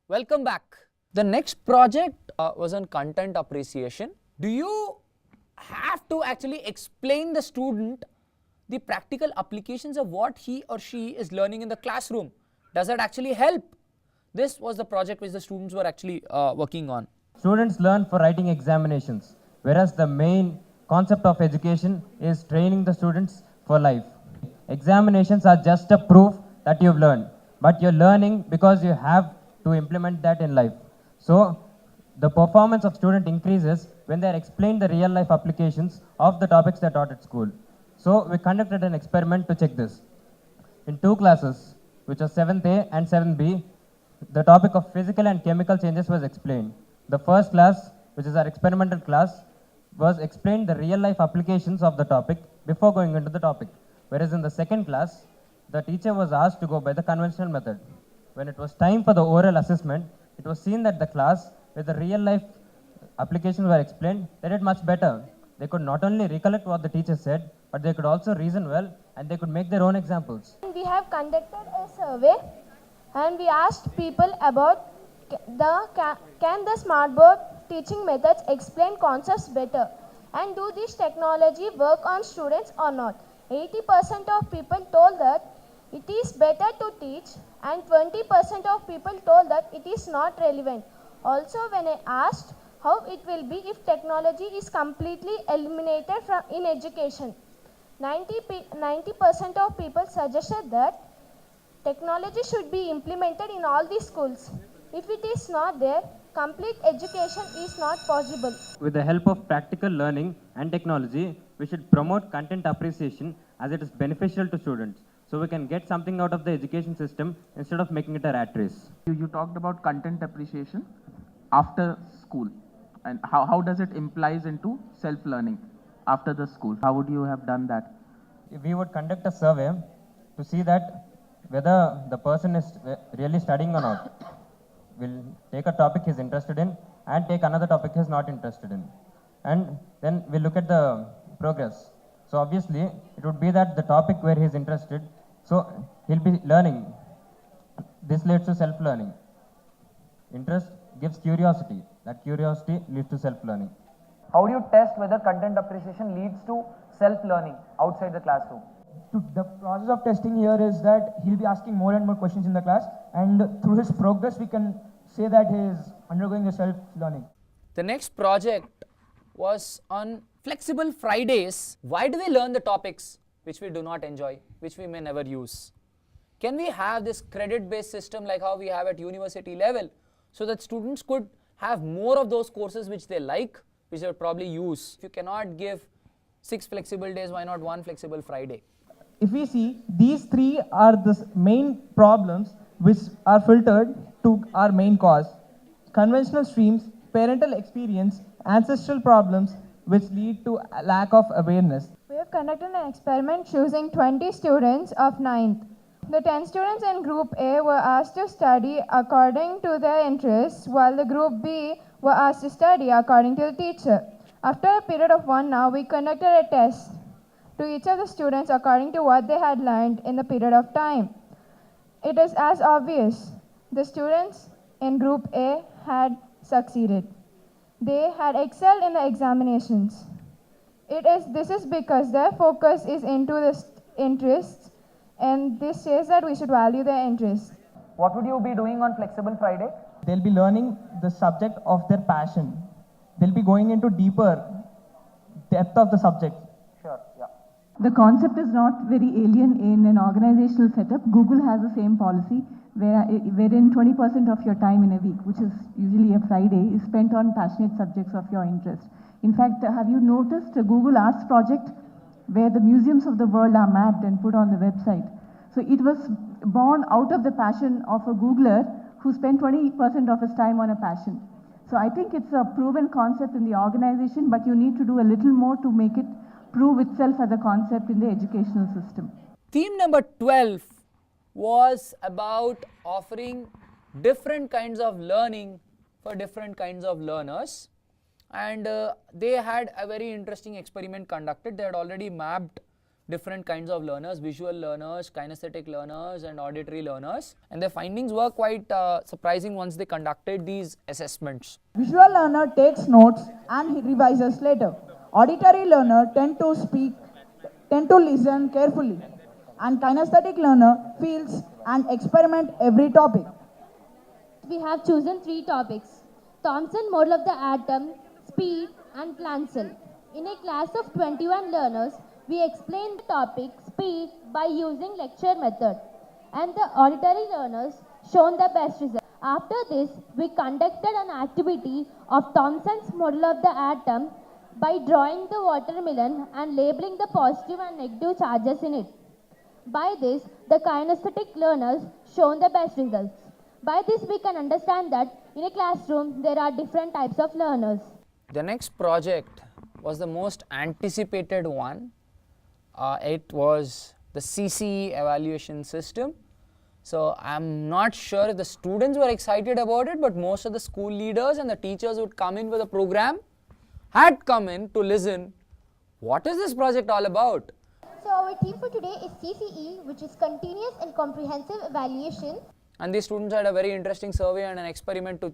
Welcome back. The next project was on content appreciation. Do you have to actually explain the student the practical applications of what he or she is learning in the classroom? Does that actually help? This was the project which the students were actually working on. Students learn for writing examinations, whereas the main concept of education is training the students for life. Examinations are just a proof that you've learned, but you're learning because you have to implement that in life. So, the performance of student increases when they are explained the real life applications of the topics they are taught at school. So, we conducted an experiment to check this. In two classes, which are 7th A and 7B, the topic of physical and chemical changes was explained. The first class, which is our experimental class, was explained the real life applications of the topic before going into the topic. Whereas in the second class, the teacher was asked to go by the conventional method. When it was time for the oral assessment, it was seen that the class where the real life applications were explained, they did much better. They could not only recollect what the teacher said, but they could also reason well and they could make their own examples. We have conducted a survey and we asked people about can the smartboard teaching methods explain concepts better, and do this technology work on students or not. 80% of people told that it is better to teach and 20% of people told that it is not relevant. Also, when I asked how it will be if technology is completely eliminated in education, 90% of people suggested that technology should be implemented in all the schools. If it is not there, complete education is not possible. With the help of practical learning and technology, we should promote content appreciation as it is beneficial to students. So we can get something out of the education system instead of making it a rat race. You talked about content appreciation after school, and how does it implies into self-learning after the school? How would you have done that? We would conduct a survey to see that whether the person is really studying or not. We'll take a topic he's interested in and take another topic he's not interested in. And then we'll look at the progress. So obviously, it would be that the topic where he's interested, so he'll be learning. This leads to self-learning. Interest gives curiosity. That curiosity leads to self-learning. How do you test whether content appreciation leads to self-learning outside the classroom? The process of testing here is that he'll be asking more and more questions in the class, and through his progress we can say that he is undergoing the self-learning. The next project was on flexible Fridays. Why do we learn the topics which we do not enjoy, which we may never use? Can we have this credit-based system like how we have at university level, so that students could have more of those courses which they like, which they would probably use? If you cannot give 6 flexible days, why not 1 flexible Friday? If we see, these three are the main problems which are filtered to our main cause: conventional streams, parental experience, ancestral problems which lead to a lack of awareness. We have conducted an experiment choosing 20 students of 9th. The 10 students in Group A were asked to study according to their interests, while the Group B were asked to study according to the teacher. After a period of 1 hour, we conducted a test to each of the students according to what they had learned in the period of time. It is as obvious. The students in Group A had succeeded. They had excelled in the examinations. This is because their focus is into the interests, and this says that we should value their interests. What would you be doing on Flexible Friday? They'll be learning the subject of their passion. They'll be going into deeper depth of the subject. Sure, yeah. The concept is not very alien in an organizational setup. Google has the same policy wherein 20% of your time in a week, which is usually a Friday, is spent on passionate subjects of your interest. In fact, have you noticed a Google Arts project where the museums of the world are mapped and put on the website? So it was born out of the passion of a Googler who spent 20% of his time on a passion. So I think it's a proven concept in the organization, but you need to do a little more to make it prove itself as a concept in the educational system. Theme number 12 was about offering different kinds of learning for different kinds of learners, and they had a very interesting experiment conducted. They had already mapped different kinds of learners, visual learners, kinesthetic learners and auditory learners, and their findings were quite surprising once they conducted these assessments. Visual learner takes notes and he revises later. Auditory learner tend to listen carefully, and kinesthetic learner feels and experiment every topic. We have chosen 3 topics: Thomson model of the atom, speed and plant cell. In a class of 21 learners, we explained the topic speed by using lecture method, and the auditory learners shown the best result. After this, we conducted an activity of Thomson's model of the atom by drawing the watermelon and labeling the positive and negative charges in it. By this, the kinesthetic learners shown the best results. By this, we can understand that in a classroom, there are different types of learners. The next project was the most anticipated one. It was the CCE evaluation system. So I'm not sure if the students were excited about it, but most of the school leaders and the teachers would come in with the program, had come in to listen. What is this project all about? So our theme for today is CCE, which is Continuous and Comprehensive Evaluation. And these students had a very interesting survey and an experiment to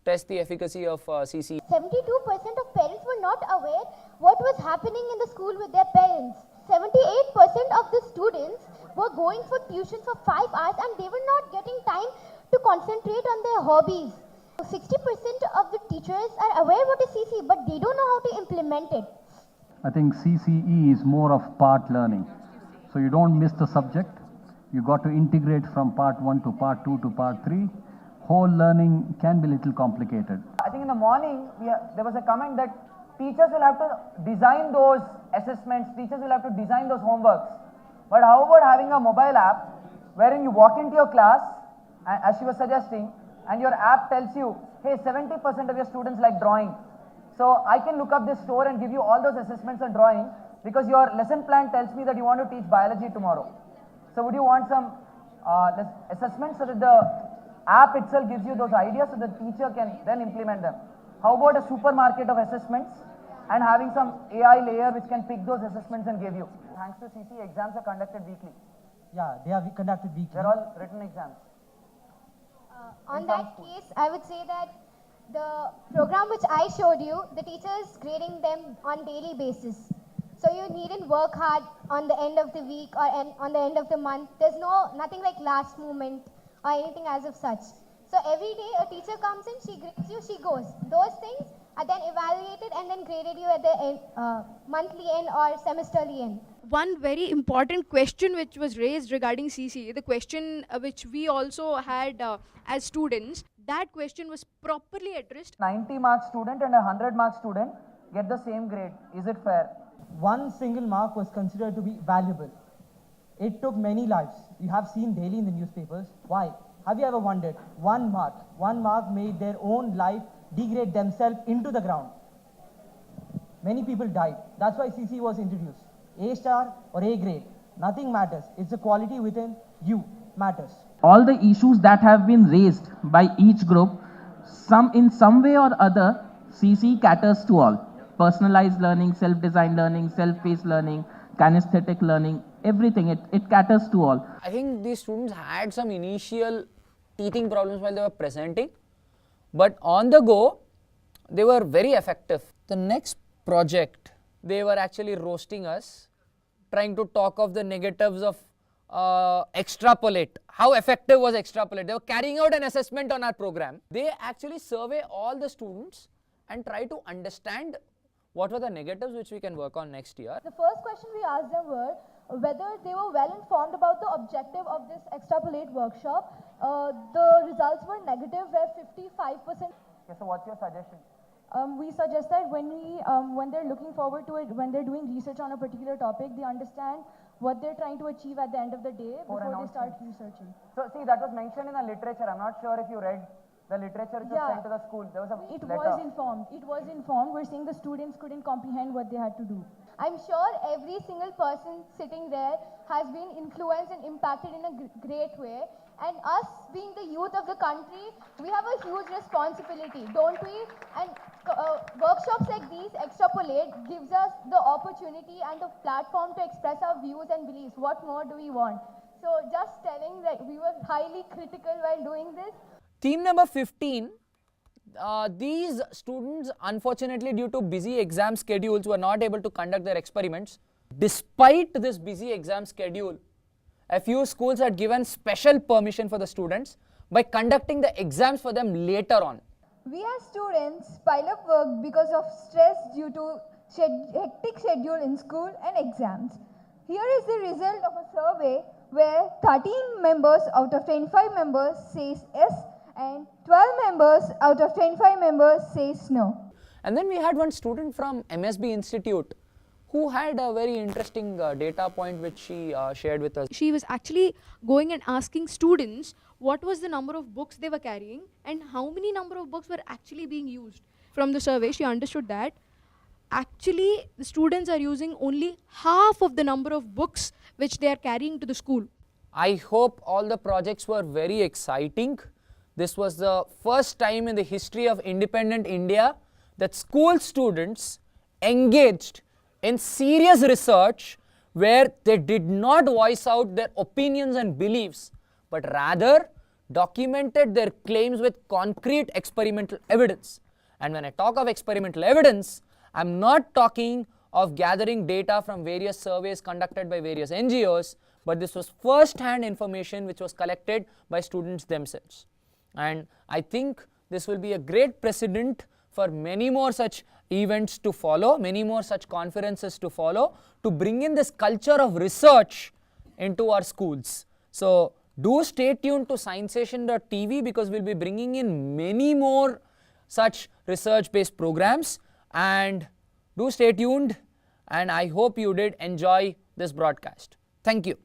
test the efficacy of CCE. 72% of parents were not aware what was happening in the school with their parents. 78% of the students were going for tuition for 5 hours and they were not getting time to concentrate on their hobbies. 60% of the teachers are aware what is CCE, but they don't know how to implement it. I think CCE is more of part learning. So you don't miss the subject. You got to integrate from part 1 to part 2 to part 3. Whole learning can be a little complicated. I think in the morning, there was a comment that teachers will have to design those assessments, teachers will have to design those homeworks. But how about having a mobile app wherein you walk into your class, as she was suggesting, and your app tells you, hey, 70% of your students like drawing. So I can look up this store and give you all those assessments on drawing because your lesson plan tells me that you want to teach biology tomorrow. So would you want some assessments so that the app itself gives you those ideas so the teacher can then implement them? How about a supermarket of assessments and having some AI layer which can pick those assessments and give you? Thanks to CC, exams are conducted weekly. Yeah, they are conducted weekly. They're all written exams. On that case, I would say that the program which I showed you, the teachers grading them on daily basis. So you needn't work hard on the end of the week or on the end of the month. There's nothing like last moment or anything as of such. So every day a teacher comes in, she grades you, she goes. Those things are then evaluated and then graded you at the end, monthly end or semesterly end. One very important question which was raised regarding CCA, the question which we also had as students, that question was properly addressed. 90 mark student and a 100 mark student get the same grade. Is it fair? One single mark was considered to be valuable. It took many lives. You have seen daily in the newspapers. Why? Have you ever wondered? One mark made their own life degrade themselves into the ground. Many people died. That's why CC was introduced. A star or A grade, nothing matters. It's the quality within you matters. All the issues that have been raised by each group, in some way or other, CC caters to all. Personalized learning, self-designed learning, self-paced learning, kinesthetic learning, everything, it caters to all. I think these students had some initial teething problems while they were presenting, but on the go, they were very effective. The next project, they were actually roasting us, trying to talk of the negatives of Extrapolate. How effective was Extrapolate? They were carrying out an assessment on our program. They actually survey all the students and try to understand what were the negatives which we can work on next year. The first question we asked them were whether they were well informed about the objective of this Extrapolate workshop. The results were negative, where 55%. Okay, so what's your suggestion? We suggest that when they're looking forward to it, when they're doing research on a particular topic, they understand what they're trying to achieve at the end of the day before they start researching. So see, that was mentioned in the literature. I'm not sure if you read the literature which was sent to the school. There was a It letter. was informed. It was informed. We're saying the students couldn't comprehend what they had to do. I'm sure every single person sitting there has been influenced and impacted in a great way. And us being the youth of the country, we have a huge responsibility, don't we? And workshops like these, Extrapolate, gives us the opportunity and the platform to express our views and beliefs. What more do we want? So just telling that we were highly critical while doing this. Theme number 15. These students, unfortunately, due to busy exam schedules, were not able to conduct their experiments. Despite this busy exam schedule, a few schools had given special permission for the students by conducting the exams for them later on. We as students pile up work because of stress due to hectic schedule in school and exams. Here is the result of a survey where 13 members out of 25 members says yes and 12 members out of 25 members says no. And then we had one student from MSB Institute who had a very interesting data point which she shared with us. She was actually going and asking students what was the number of books they were carrying and how many number of books were actually being used. From the survey, she understood that actually the students are using only half of the number of books which they are carrying to the school. I hope all the projects were very exciting. This was the first time in the history of independent India that school students engaged in serious research where they did not voice out their opinions and beliefs, but rather documented their claims with concrete experimental evidence. And when I talk of experimental evidence, I'm not talking of gathering data from various surveys conducted by various NGOs, but this was first-hand information which was collected by students themselves. And I think this will be a great precedent for many more such events to follow, many more such conferences to follow, to bring in this culture of research into our schools. So do stay tuned to sciencesation.tv because we'll be bringing in many more such research-based programs, and do stay tuned, and I hope you did enjoy this broadcast. Thank you.